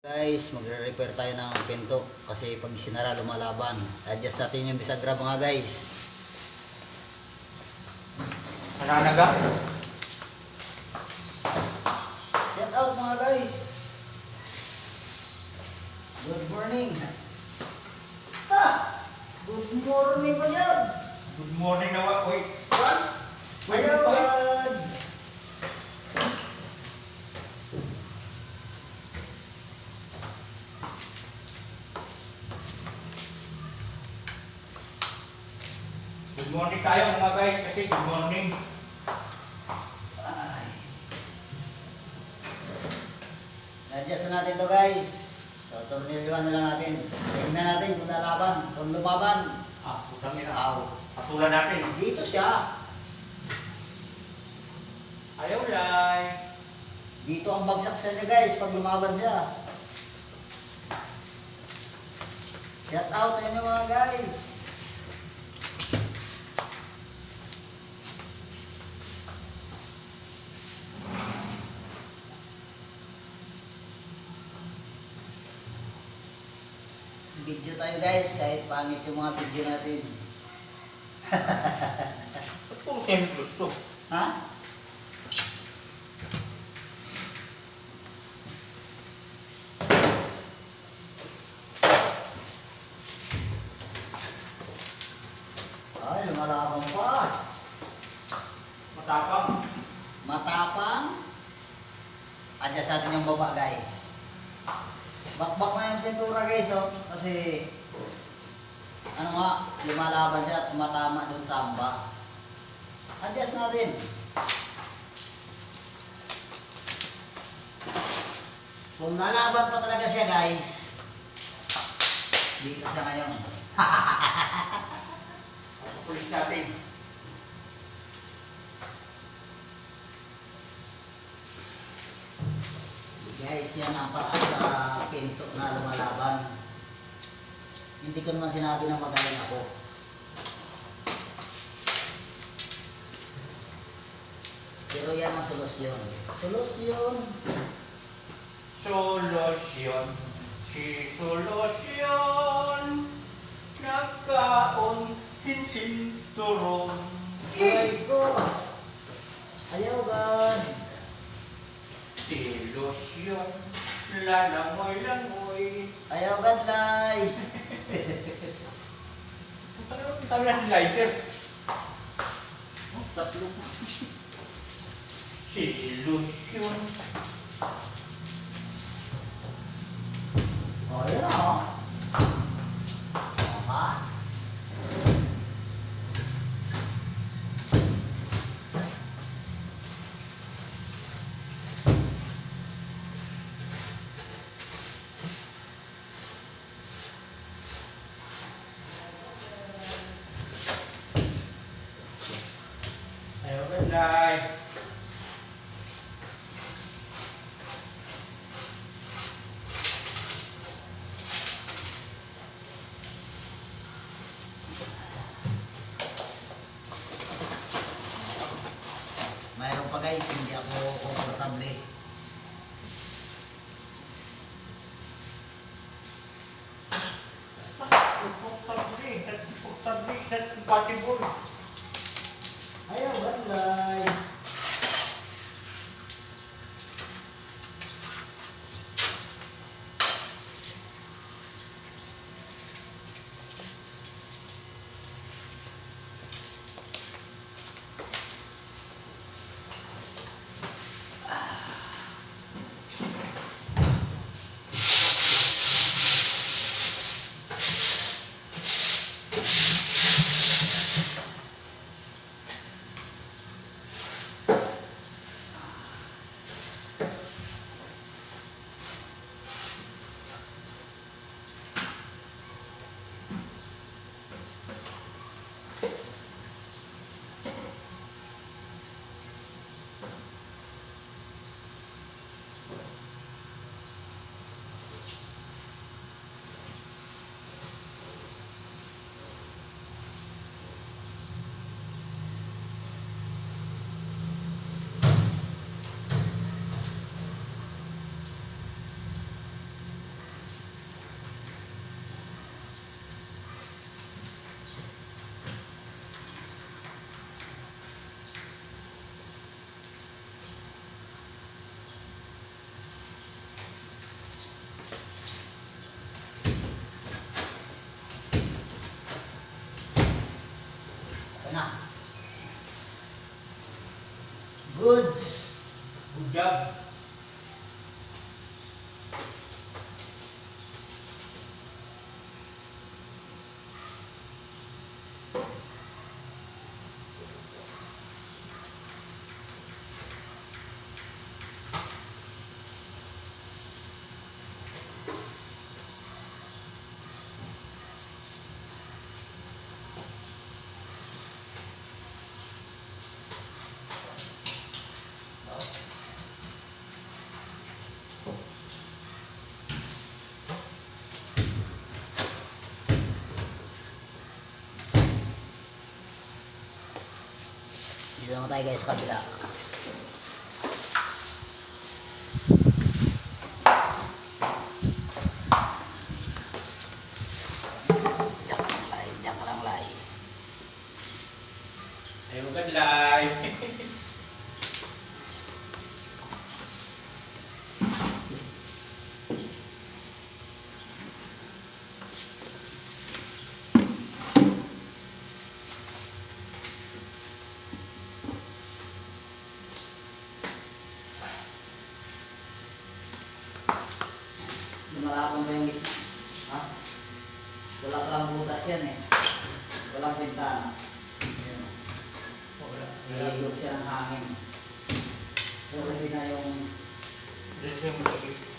Guys, magre-repair tayo ng pinto kasi pag sinara lumalaban. Adjust natin yung bisagra mga guys. Nananaga? Shout out mga guys. Good morning. Good morning po yan. Good morning na wa. Uy, Hello God. good morning tayo mga guys kasi good morning. Ay. Adjust na natin to guys. Tornilyoan na lang natin. Tingnan natin kung lalaban, kung lumaban. Putang ina. Aw. Patulan natin. Dito siya. Ayaw lai. Dito ang bagsak sa niya guys pag lumaban siya. Shout out sa inyo mga guys. Video tayo guys kahit pangit yung mga video natin. Ba't puro templos to? Ha? Ay, lumalabang pa. Matapang. Matapang. Adjust natin yung baba guys. Bakbak na yung pintura guys oh. Kasi ano nga, lumalaban siya at tumatama dun sa amba. Adjust natin. Kung lalaban pa talaga siya guys, dito siya ngayon. Pulis natin. Guys, yan ang paraan sa pinto na lumalaban. Hindi ko naman sinabi na magaling ako. Pero yan ang solusyon. Solusyon. Solusyon. Si solusyon. Nagkaon sinsinturong. Aray ko. Ayaw God. Ilusyon, lalangoy-langoy. Ayaw God lay. Ang tawag ng lighter. Tatlo. Si ilusyon. O yan o. Ha? Ayaw ka lai. Mayroon pa guys, hindi ako komportable. Compatible. Ayaw God lay. Dito naman tayo guys sa kabila. Diyan ka lang lay. Ay, magandang. Lumalakang pa yung gitna. Ha? Wala palang butas yan eh. Walang bintana. Ayan. Nahihigop siya ng hangin. So hindi na yung Dito yung masakit.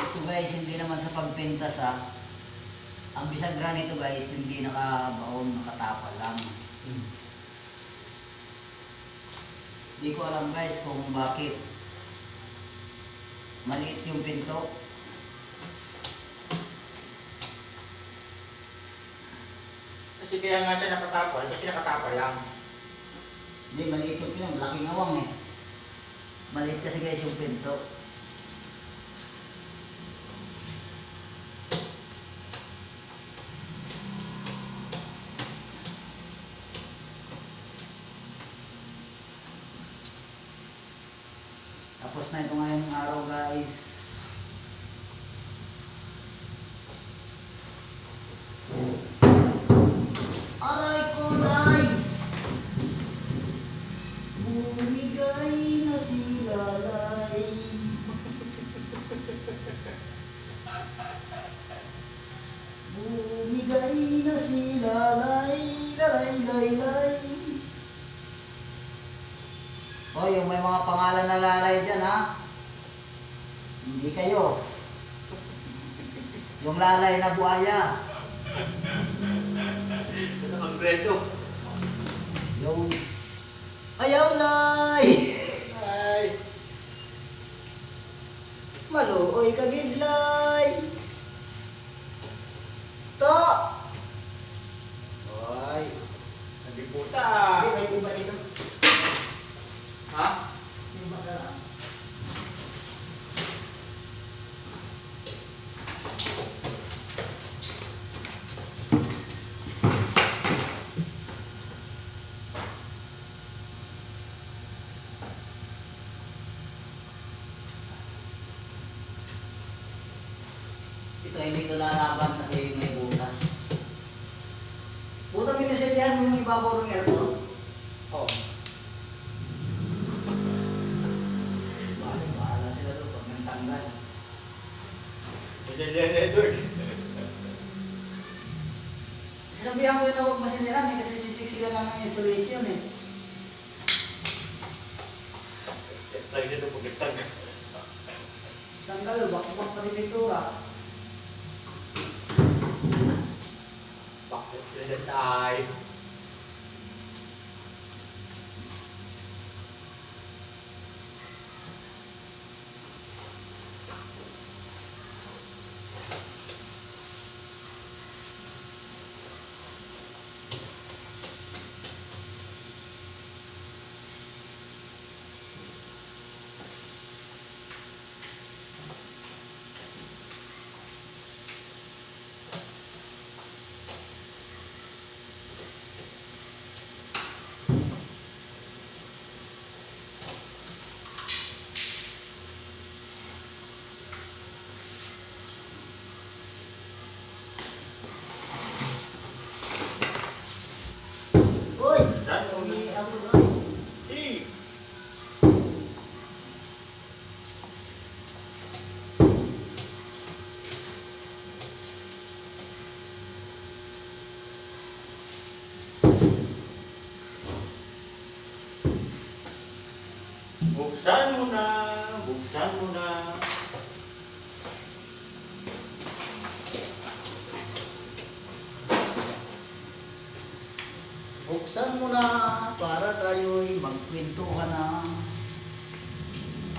ito guys, hindi naman sa pagpintas ha. Ang bisagra nito guys, hindi nakabaon, nakatapal lang. Hindi ko alam guys kung bakit maliit yung pinto. Kasi kaya nga siya nakatapal, kasi nakatapal lang. Hindi, maliit yung pinto, malaking awang eh. Maliit kasi guys yung pinto. Tapos na ito ngayong araw guys. Aray ko day! Bumigay na si Lalay. Bumigay na si Lalay. Lalay, lay, lay. O, yung may mga pangalan na lalay dyan, ha? Hindi kayo. Yung lalay na buhaya. Ito ang preto. Yung... Ayaw, lay! Ay. Maluoy kagidlay! To! Oy! Sabi puta. Hindi, may iba dito. Ha? Iba ka lang. Ito hindi ito lalaban kasi may butas. Butang minasilihan mo yung ibabaw ng aircon. Oh. Bakit? Bahala sila doon pag nagtanggal. Ito yan, Edward. Sinabihan ko yun na huwag masilihan eh kasi sisiksikan lang ng insulation eh. Tag dito po kitag. Tanggal, bakit pa rin pintura. Bakit sila tayo? Buksan mo na para tayo'y magkwentuhan na.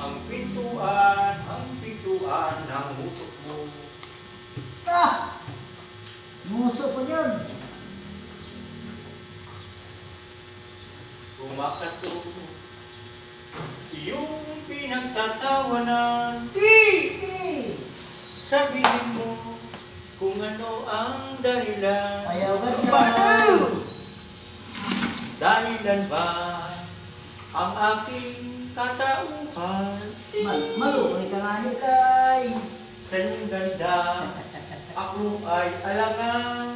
Ang pintuan ng usok mo. Ah! Muso pa yan. Kumakato. Yung pinagtatawanan. Di! Sabihin mo kung ano ang dahilan. Ayaw ka na. Paano? Dahilan ba ang aking katauhan? Maluoy ka nga ni Kay. Sa iyong ganda, ako ay alangan.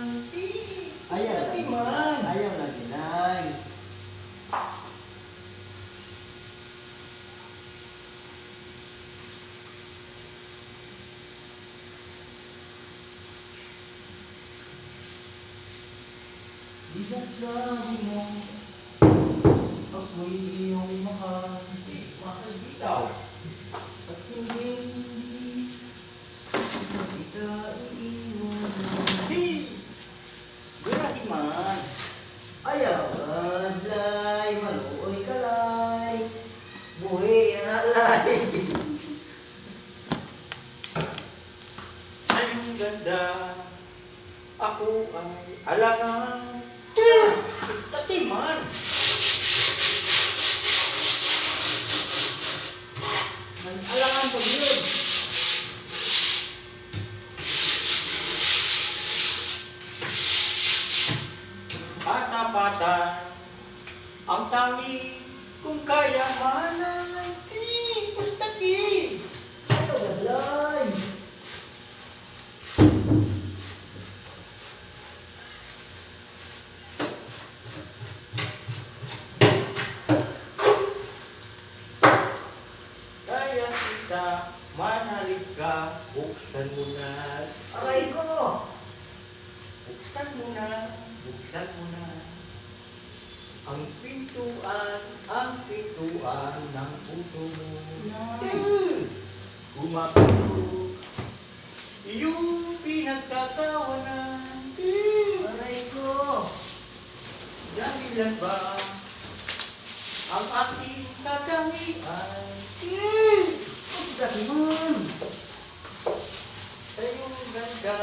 Ayaw. Iman. Ayaw na ginay. Di ba't sabi mo, ako'y iyong mahal, Mahal bitaw. at hindi kita iiwan. Di! Grabe man. Ayaw adlay, maluoy kalay, buhi na alay. Sa iyong ganda, ako ay alangan. Tatiman. Alangan po yun. Patapatan ang tangi kung kayamanan ay pustaki. Ayaw adlay. Kaya kita manalig ka, buksan mo na. Aray ko. Buksan mo na, buksan mo na. Ang pintuan ng puso mo. Kumakato, iyong pinagtatawanan. Aray ko. Dahilan ba ang aking katangian? Mas dati man. Sa iyong ganda,